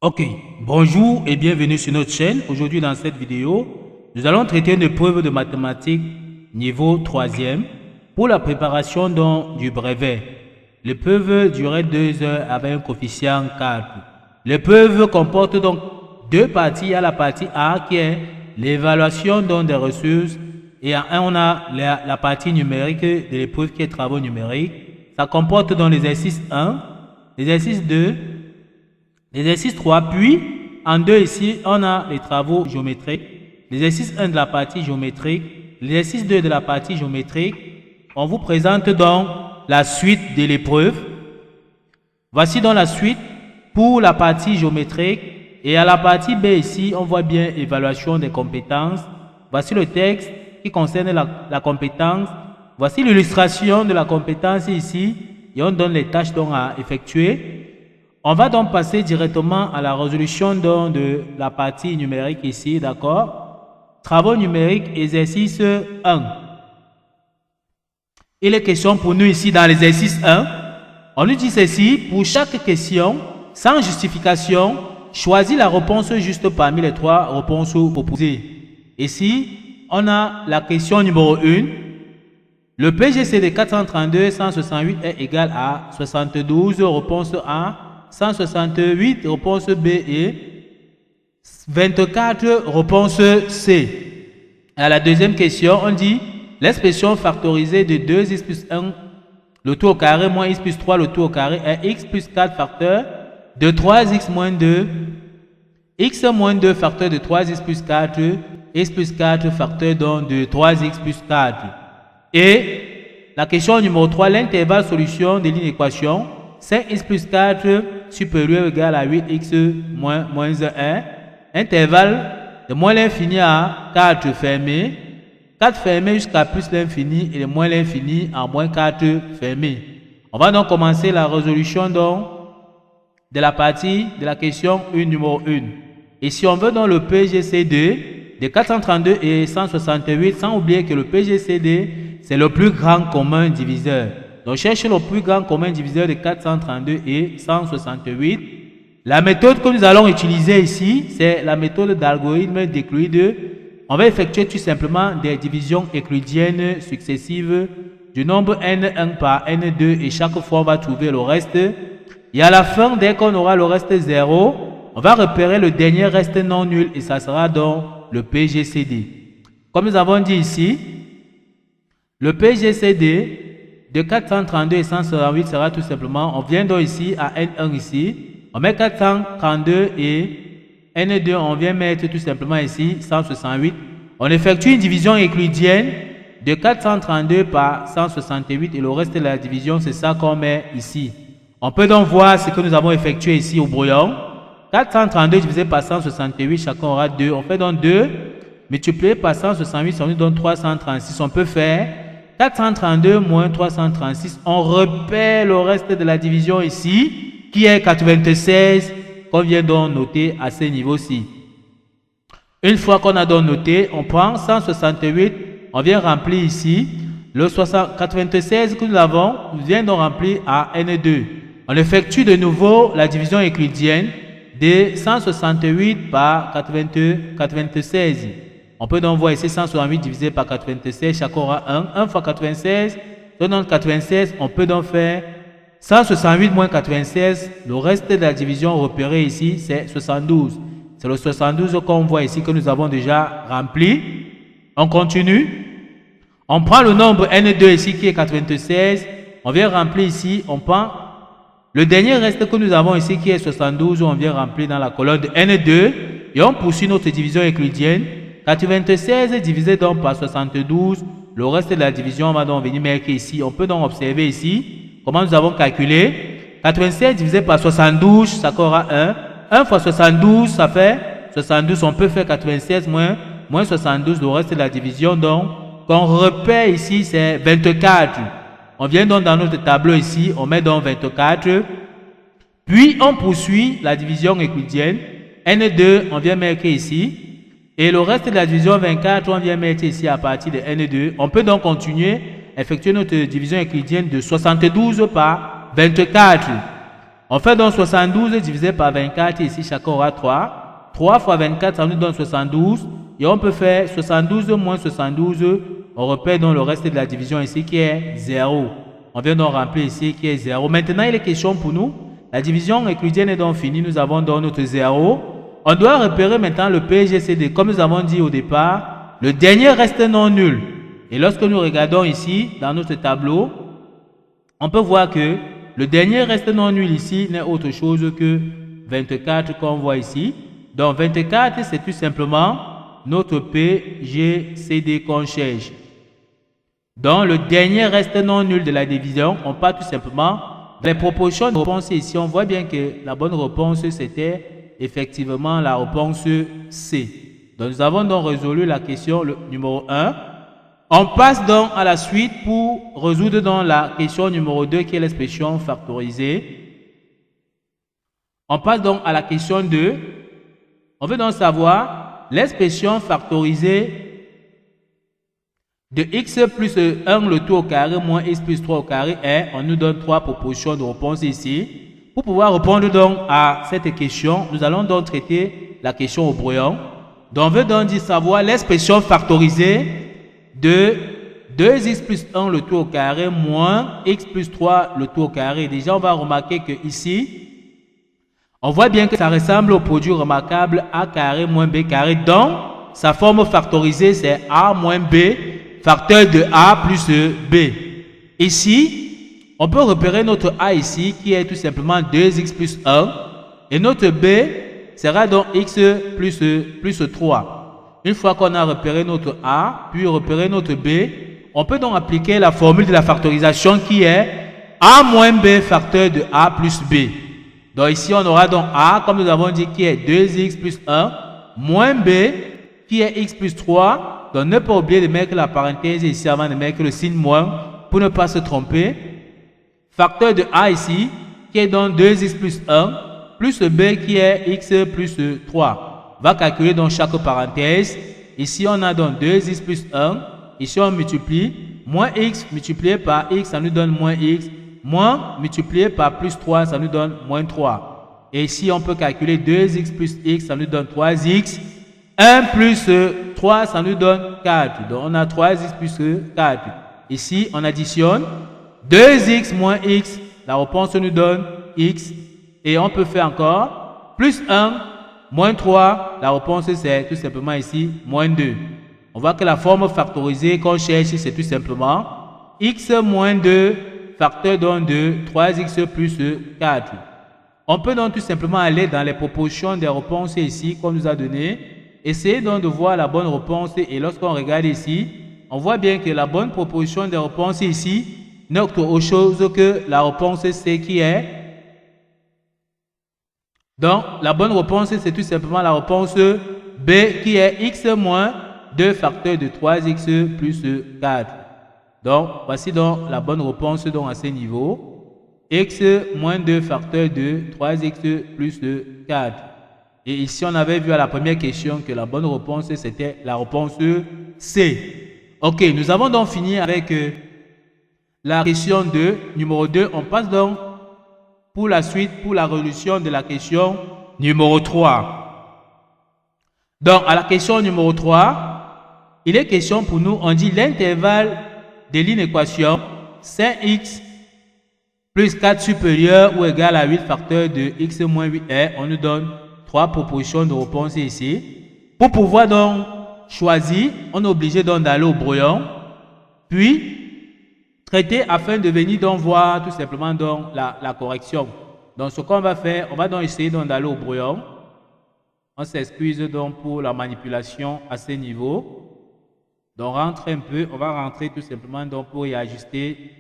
Ok, bonjour et bienvenue sur notre chaîne. Aujourd'hui dans cette vidéo, nous allons traiter une épreuve de mathématiques niveau 3e pour la préparation du brevet. L'épreuve durait 2 heures avec un coefficient 4. L'épreuve comporte donc deux parties. Il y a la partie A qui est l'évaluation des ressources et en 1 on a la partie numérique de l'épreuve qui est travaux numériques. Ça comporte donc l'exercice 1, l'exercice 2, l'exercice 3, puis en 2 ici, on a les travaux géométriques. L'exercice 1 de la partie géométrique, l'exercice 2 de la partie géométrique. On vous présente donc la suite de l'épreuve. Voici donc la suite pour la partie géométrique. Et à la partie B ici, on voit bien évaluation des compétences. Voici le texte qui concerne la compétence. Voici l'illustration de la compétence ici. Et on donne les tâches donc à effectuer. On va donc passer directement à la résolution de la partie numérique ici, d'accord? Travaux numériques, exercice 1. Il est question pour nous ici dans l'exercice 1. On nous dit ceci, pour chaque question, sans justification, choisis la réponse juste parmi les 3 réponses proposées. Ici, on a la question numéro 1. Le PGC de 432 168 est égal à 72, réponse A. 168, réponse B et 24, réponse C. À la deuxième question, on dit l'expression factorisée de 2x plus 1, le tout au carré, moins x plus 3, le tout au carré, est x plus 4 facteur de 3x moins 2, x moins 2 facteur de 3x plus 4, x plus 4 facteur donc de 3x plus 4. Et la question numéro 3, l'intervalle solution de l'équation 5x plus 4 supérieur ou égal à 8x moins 1. Intervalle de moins l'infini à 4 fermé. 4 fermé jusqu'à plus l'infini et de moins l'infini à moins 4 fermé. On va donc commencer la résolution donc de la partie de la question 1 numéro 1. Et si on veut donc le PGCD de 432 et 168, sans oublier que le PGCD c'est le plus grand commun diviseur. Donc, cherchez le plus grand commun diviseur de 432 et 168. La méthode que nous allons utiliser ici, c'est la méthode d'algorithme d'Euclide. On va effectuer tout simplement des divisions euclidiennes successives du nombre n1 par n2 et chaque fois on va trouver le reste. Et à la fin, dès qu'on aura le reste 0, on va repérer le dernier reste non nul et ça sera donc le PGCD. Comme nous avons dit ici, le PGCD de 432 et 168 sera tout simplement, on vient donc ici à N1 ici, on met 432 et N2, on vient mettre tout simplement ici 168. On effectue une division euclidienne de 432 par 168 et le reste de la division, c'est ça qu'on met ici. On peut donc voir ce que nous avons effectué ici au brouillon. 432 divisé par 168, chacun aura 2. On fait donc 2 multiplié par 168, ça nous donne 336. On peut faire 432 moins 336, on repère le reste de la division ici, qui est 96, qu'on vient donc noter à ce niveau-ci. Une fois qu'on a donc noté, on prend 168, on vient remplir ici. Le 96 que nous avons, on vient donc remplir à N2. On effectue de nouveau la division euclidienne de 168 par 96. On peut donc voir ici 168 divisé par 96, chacun aura 1. 1 fois 96, donne 96. On peut donc faire 168 moins 96. Le reste de la division repérée ici, c'est 72. C'est le 72 qu'on voit ici que nous avons déjà rempli. On continue. On prend le nombre N2 ici qui est 96. On vient remplir ici. On prend le dernier reste que nous avons ici qui est 72. On vient remplir dans la colonne de N2. Et on poursuit notre division euclidienne. 96 divisé donc par 72, le reste de la division, on va donc venir mettre ici. On peut donc observer ici comment nous avons calculé. 96 divisé par 72, ça aura 1. 1 fois 72, ça fait 72. On peut faire 96 moins 72, le reste de la division. Donc, qu'on repère ici, c'est 24. On vient donc dans notre tableau ici, on met donc 24. Puis, on poursuit la division euclidienne. N2, on vient mettre ici. Et le reste de la division 24, on vient mettre ici à partir de N2. On peut donc continuer à effectuer notre division euclidienne de 72 par 24. On fait donc 72 divisé par 24. Ici, chacun aura 3. 3 fois 24, ça nous donne 72. Et on peut faire 72 moins 72. On repère donc le reste de la division ici qui est 0. On vient donc remplir ici qui est 0. Maintenant, il est question pour nous. La division euclidienne est donc finie. Nous avons donc notre 0. On doit repérer maintenant le PGCD. Comme nous avons dit au départ, le dernier reste non nul. Et lorsque nous regardons ici, dans notre tableau, on peut voir que le dernier reste non nul ici n'est autre chose que 24 qu'on voit ici. Donc 24, c'est tout simplement notre PGCD qu'on cherche. Donc le dernier reste non nul de la division, on part tout simplement les proportions de réponse ici. On voit bien que la bonne réponse c'était effectivement la réponse C. Donc nous avons donc résolu la question numéro 1. On passe donc à la suite pour résoudre donc la question numéro 2 qui est l'expression factorisée. On passe donc à la question 2. On veut donc savoir l'expression factorisée de x plus 1 le tout au carré moins x plus 3 au carré est. On nous donne 3 propositions de réponse ici. Pour pouvoir répondre donc à cette question, nous allons donc traiter la question au brouillon. Donc on veut donc savoir l'expression factorisée de 2x plus 1 le tout au carré moins x plus 3 le tout au carré. Déjà, on va remarquer que ici, on voit bien que ça ressemble au produit remarquable a carré moins b carré. Donc, sa forme factorisée, c'est a moins b, facteur de a plus b. Ici, on peut repérer notre a ici, qui est tout simplement 2x plus 1. Et notre b sera donc x plus 3. Une fois qu'on a repéré notre a, puis repéré notre b, on peut donc appliquer la formule de la factorisation qui est a moins b facteur de a plus b. Donc ici, on aura donc a, comme nous avons dit, qui est 2x plus 1, moins b, qui est x plus 3. Donc ne pas oublier de mettre la parenthèse ici avant de mettre le signe moins pour ne pas se tromper. Facteur de a ici, qui est donc 2x plus 1, plus b qui est x plus 3. On va calculer donc chaque parenthèse. Ici, on a donc 2x plus 1. Ici, on multiplie. Moins x multiplié par x, ça nous donne moins x. Moins multiplié par plus 3, ça nous donne moins 3. Et ici, on peut calculer 2x plus x, ça nous donne 3x. 1 plus 3, ça nous donne 4. Donc, on a 3x plus 4. Ici, on additionne 2x moins x. La réponse nous donne x. Et on peut faire encore plus 1, moins 3. La réponse, c'est tout simplement ici, moins 2. On voit que la forme factorisée qu'on cherche, c'est tout simplement x moins 2, facteur donc de 3x plus 4. On peut donc tout simplement aller dans les proportions des réponses ici qu'on nous a données. Essayez donc de voir la bonne réponse et lorsqu'on regarde ici, on voit bien que la bonne proposition des réponses ici n'est autre chose que la réponse C qui est. Donc, la bonne réponse, c'est tout simplement la réponse B qui est x moins 2 facteur de 3x plus 4. Donc, voici donc la bonne réponse donc à ce niveau. X moins 2 facteur de 3x plus 4. Et ici, on avait vu à la première question que la bonne réponse, c'était la réponse C. Ok, nous avons donc fini avec la question 2. Numéro 2, on passe donc pour la suite, pour la résolution de la question numéro 3. Donc, à la question numéro 3, il est question pour nous, on dit l'intervalle de l'inéquation 5x plus 4 supérieur ou égal à 8 facteur de x moins 8 est, on nous donne 3 propositions de réponse ici. Pour pouvoir donc choisir, on est obligé donc d'aller au brouillon, puis traiter afin de venir donc voir tout simplement donc la correction. Donc ce qu'on va faire, on va donc essayer donc d'aller au brouillon. On s'excuse donc pour la manipulation à ce niveau. Donc rentre un peu, on va rentrer tout simplement donc pour y ajuster.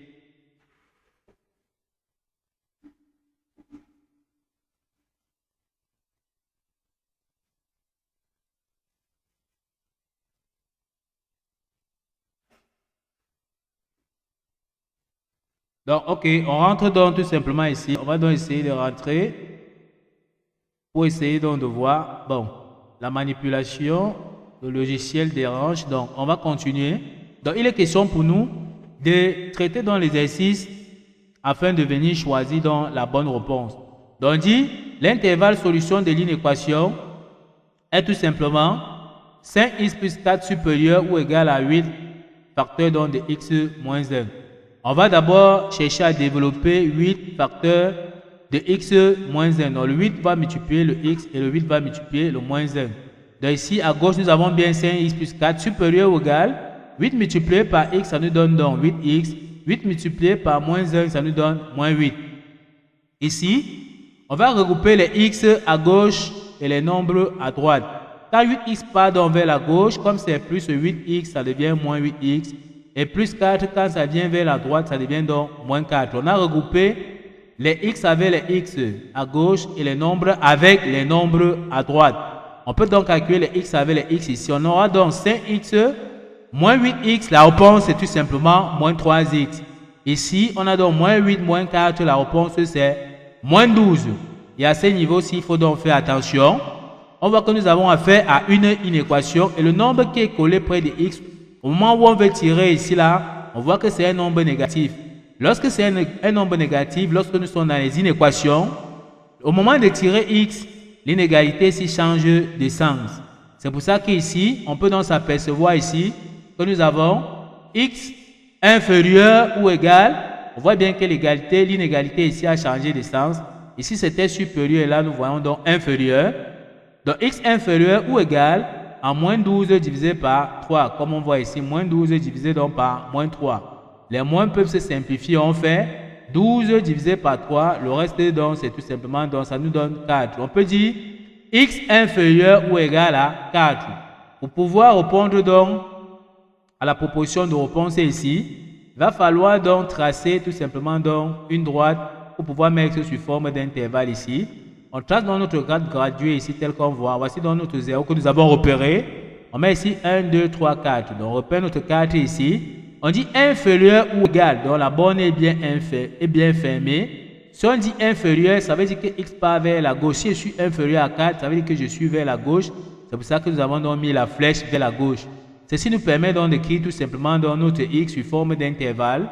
Donc, ok, on rentre donc tout simplement ici. On va donc essayer de rentrer pour essayer donc de voir, bon, la manipulation, le logiciel dérange. Donc, on va continuer. Donc, il est question pour nous de traiter dans l'exercice afin de venir choisir donc la bonne réponse. Donc on dit l'intervalle solution de l'inéquation est tout simplement 5x plus 4 supérieur ou égal à 8 facteur donc de x moins 1. On va d'abord chercher à développer 8 facteurs de x moins 1. Donc le 8 va multiplier le x et le 8 va multiplier le moins 1. Donc ici à gauche nous avons bien 5x plus 4 supérieur ou égal 8 multiplié par x, ça nous donne donc 8x. 8 multiplié par moins 1, ça nous donne moins 8. Ici, on va regrouper les x à gauche et les nombres à droite. Quand 8x part donc vers la gauche, comme c'est plus 8x, ça devient moins 8x. Et plus 4, quand ça vient vers la droite, ça devient donc moins 4. On a regroupé les x avec les x à gauche et les nombres avec les nombres à droite. On peut donc calculer les x avec les x ici. On aura donc 5x moins 8x. La réponse est tout simplement moins 3x. Ici, on a donc moins 8 moins 4. La réponse c'est moins 12. Et à ce niveau-ci, il faut donc faire attention. On voit que nous avons affaire à une inéquation et le nombre qui est collé près de x, au moment où on veut tirer ici là, on voit que c'est un nombre négatif. Lorsque c'est un nombre négatif, lorsque nous sommes dans les inéquations, au moment de tirer x, l'inégalité ici change de sens. C'est pour ça qu'ici, on peut donc s'apercevoir ici que nous avons x inférieur ou égal. On voit bien que l'inégalité ici a changé de sens. Ici, c'était supérieur et là, nous voyons donc inférieur. Donc, x inférieur ou égal à moins 12 divisé par 3. Comme on voit ici, moins 12 divisé donc par moins 3. Les moins peuvent se simplifier. On fait 12 divisé par 3. Le reste, donc, c'est tout simplement, donc, ça nous donne 4. On peut dire x inférieur ou égal à 4. Pour pouvoir répondre donc à la proposition de réponse ici, il va falloir donc tracer tout simplement donc une droite pour pouvoir mettre sous forme d'intervalle ici. On trace dans notre grade gradué ici tel qu'on voit. Voici donc notre 0 que nous avons repéré. On met ici 1, 2, 3, 4. Donc on repère notre 4 ici. On dit inférieur ou égal. Donc la borne est bien fermée. Si on dit inférieur, ça veut dire que x part vers la gauche. Si je suis inférieur à 4, ça veut dire que je suis vers la gauche. C'est pour ça que nous avons donc mis la flèche vers la gauche. Ceci nous permet donc d'écrire tout simplement dans notre x sous forme d'intervalle.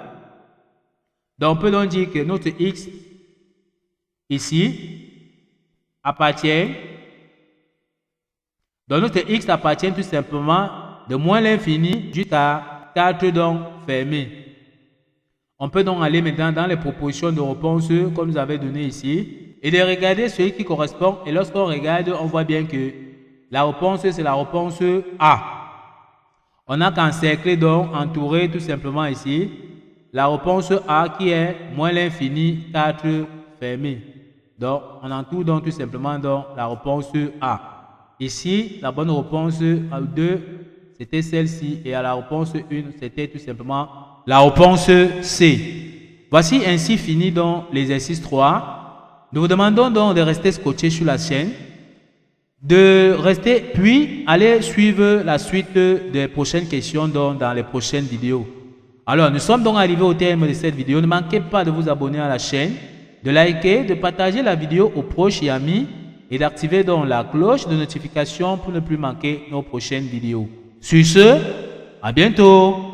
Donc on peut donc dire que notre x ici appartient, donc notre x appartient tout simplement de moins l'infini jusqu'à 4 donc fermé. On peut donc aller maintenant dans les propositions de réponse comme nous avons donné ici et de regarder celui qui correspond. Et lorsqu'on regarde, on voit bien que la réponse c'est la réponse A. On a qu'encercler donc, entourer tout simplement ici la réponse A qui est moins l'infini 4 fermé. Donc, on entoure donc tout simplement donc la réponse A. Ici, la bonne réponse à 2, c'était celle-ci. Et à la réponse 1, c'était tout simplement la réponse C. Voici ainsi fini donc l'exercice 3. Nous vous demandons donc de rester scotché sur la chaîne, de rester, puis aller suivre la suite des prochaines questions donc dans les prochaines vidéos. Alors, nous sommes donc arrivés au terme de cette vidéo. Ne manquez pas de vous abonner à la chaîne, de liker, de partager la vidéo aux proches et amis et d'activer donc la cloche de notification pour ne plus manquer nos prochaines vidéos. Sur ce, à bientôt!